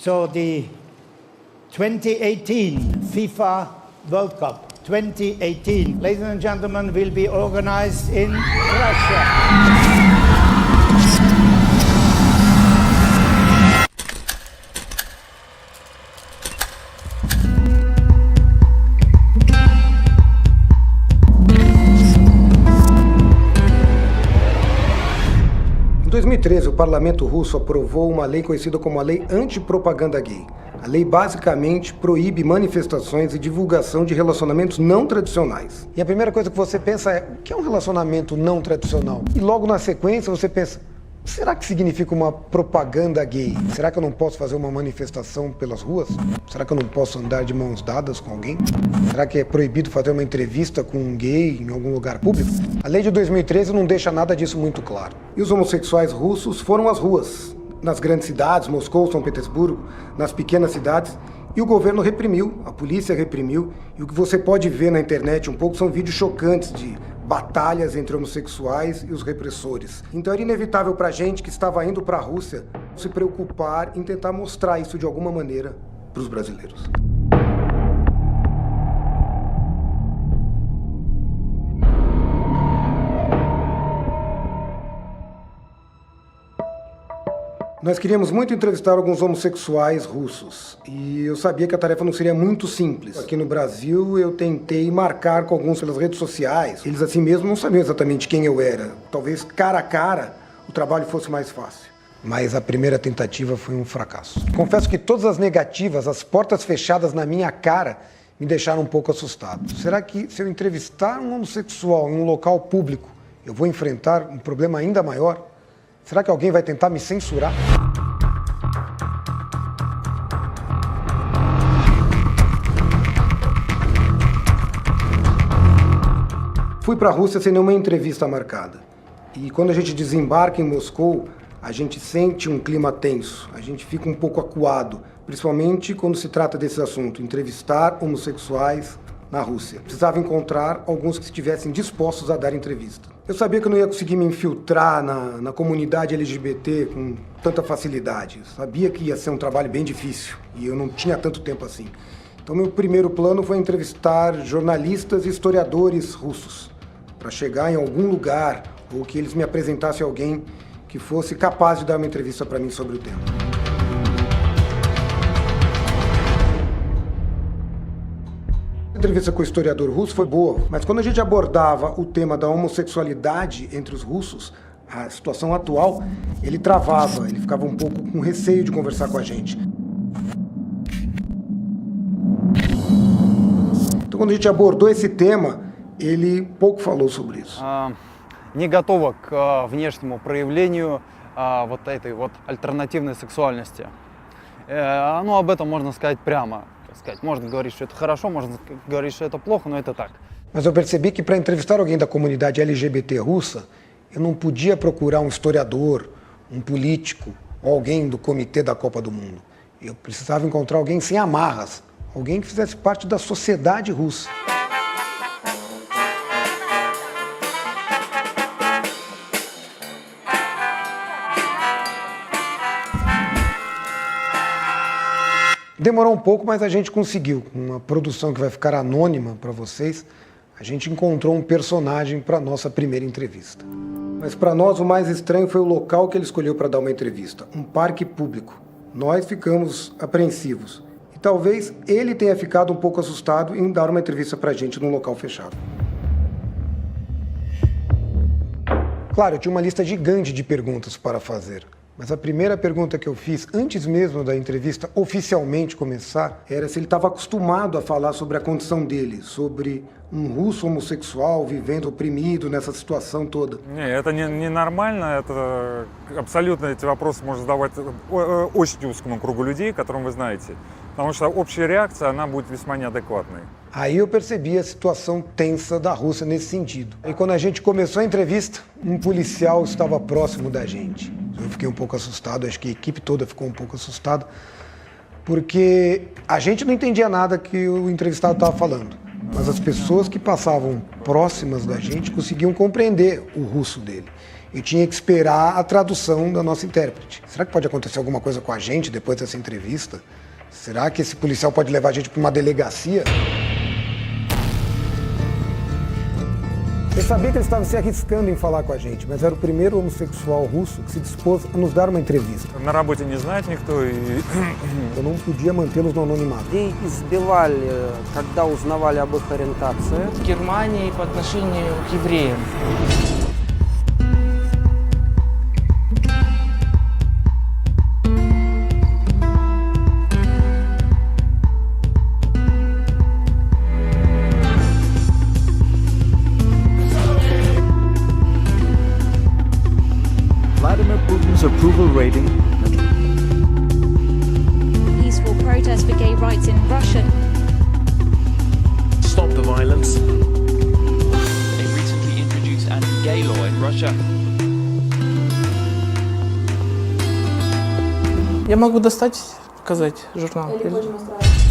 So the 2018 FIFA World Cup 2018, ladies and gentlemen, will be organized in Russia. Em 2013, o parlamento russo aprovou uma lei conhecida como a Lei Antipropaganda Gay. A lei basicamente proíbe manifestações e divulgação de relacionamentos não tradicionais. E a primeira coisa que você pensa é, o que é um relacionamento não tradicional? E logo na sequência você pensa, será que significa uma propaganda gay? Será que eu não posso fazer uma manifestação pelas ruas? Será que eu não posso andar de mãos dadas com alguém? Será que é proibido fazer uma entrevista com um gay em algum lugar público? A lei de 2013 não deixa nada disso muito claro. E os homossexuais russos foram às ruas, nas grandes cidades, Moscou, São Petersburgo, nas pequenas cidades, e o governo reprimiu, a polícia reprimiu, e o que você pode ver na internet um pouco são vídeos chocantes de batalhas entre homossexuais e os repressores. Então era inevitável pra gente que estava indo pra Rússia se preocupar em tentar mostrar isso de alguma maneira pros brasileiros. Nós queríamos muito entrevistar alguns homossexuais russos e eu sabia que a tarefa não seria muito simples. Aqui no Brasil eu tentei marcar com alguns pelas redes sociais. Eles assim mesmo não sabiam exatamente quem eu era. Talvez cara a cara o trabalho fosse mais fácil. Mas a primeira tentativa foi um fracasso. Confesso que todas as negativas, as portas fechadas na minha cara, me deixaram um pouco assustado. Será que se eu entrevistar um homossexual em um local público, eu vou enfrentar um problema ainda maior? Será que alguém vai tentar me censurar? Fui para a Rússia sem nenhuma entrevista marcada. E quando a gente desembarca em Moscou, a gente sente um clima tenso, a gente fica um pouco acuado, principalmente quando se trata desse assunto, entrevistar homossexuais na Rússia. Precisava encontrar alguns que estivessem dispostos a dar entrevista. Eu sabia que eu não ia conseguir me infiltrar na comunidade LGBT com tanta facilidade. Eu sabia que ia ser um trabalho bem difícil e eu não tinha tanto tempo assim. Então meu primeiro plano foi entrevistar jornalistas e historiadores russos para chegar em algum lugar ou que eles me apresentassem alguém que fosse capaz de dar uma entrevista para mim sobre o tema. A entrevista com o historiador russo foi boa, mas quando a gente abordava o tema da homossexualidade entre os russos, a situação atual, ele travava, ele ficava um pouco com receio de conversar com a gente. Então quando a gente abordou esse tema, ele pouco falou sobre isso. Не готова к внешнему проявлению вот этой вот альтернативной сексуальности. Ну, об этом можно сказать прямо. Можно говорить, что это хорошо, можно говорить, что это плохо, но это так. Mas eu percebi que para entrevistar alguém da comunidade LGBT russa, eu não podia procurar um historiador, um político ou alguém do comitê da Copa do Mundo. Eu precisava encontrar alguém sem amarras, alguém que fizesse parte da sociedade russa. Demorou um pouco, mas a gente conseguiu. Com uma produção que vai ficar anônima para vocês, a gente encontrou um personagem para a nossa primeira entrevista. Mas para nós o mais estranho foi o local que ele escolheu para dar uma entrevista, um parque público. Nós ficamos apreensivos. E talvez ele tenha ficado um pouco assustado em dar uma entrevista para a gente num local fechado. Claro, eu tinha uma lista gigante de perguntas para fazer. Mas a primeira pergunta que eu fiz, antes mesmo da entrevista oficialmente começar, era se ele estava acostumado a falar sobre a condição dele, sobre um russo homossexual vivendo oprimido nessa situação toda. Это не нормально, это абсолютно эти вопросы можно задавать очень узкому кругу людей, которым вы знаете, потому что общая реакция, она будет весьма неадекватной. Aí eu percebi a situação tensa da Rússia nesse sentido. E quando a gente começou a entrevista, um policial estava próximo da gente. Eu fiquei um pouco assustado, acho que a equipe toda ficou um pouco assustada, porque a gente não entendia nada que o entrevistado estava falando, mas as pessoas que passavam próximas da gente conseguiam compreender o russo dele. e tinha que esperar a tradução da nossa intérprete. Será que pode acontecer alguma coisa com a gente depois dessa entrevista? Será que esse policial pode levar a gente para uma delegacia? Eu sabia que ele estava se arriscando em falar com a gente, mas era o primeiro homossexual russo que se dispôs a nos dar uma entrevista. На работе не знает никто, и Eu não podia mantê-los no anonimato. Людей избивали, когда узнавали об их ориентации. в Германии по отношению к евреям. Vladimir Putin's approval rating. Peaceful protest for gay rights in Russia. Stop the violence. They recently introduced anti-gay law in Russia. Я могу достать, показать журнал? Или хочешь настраивать?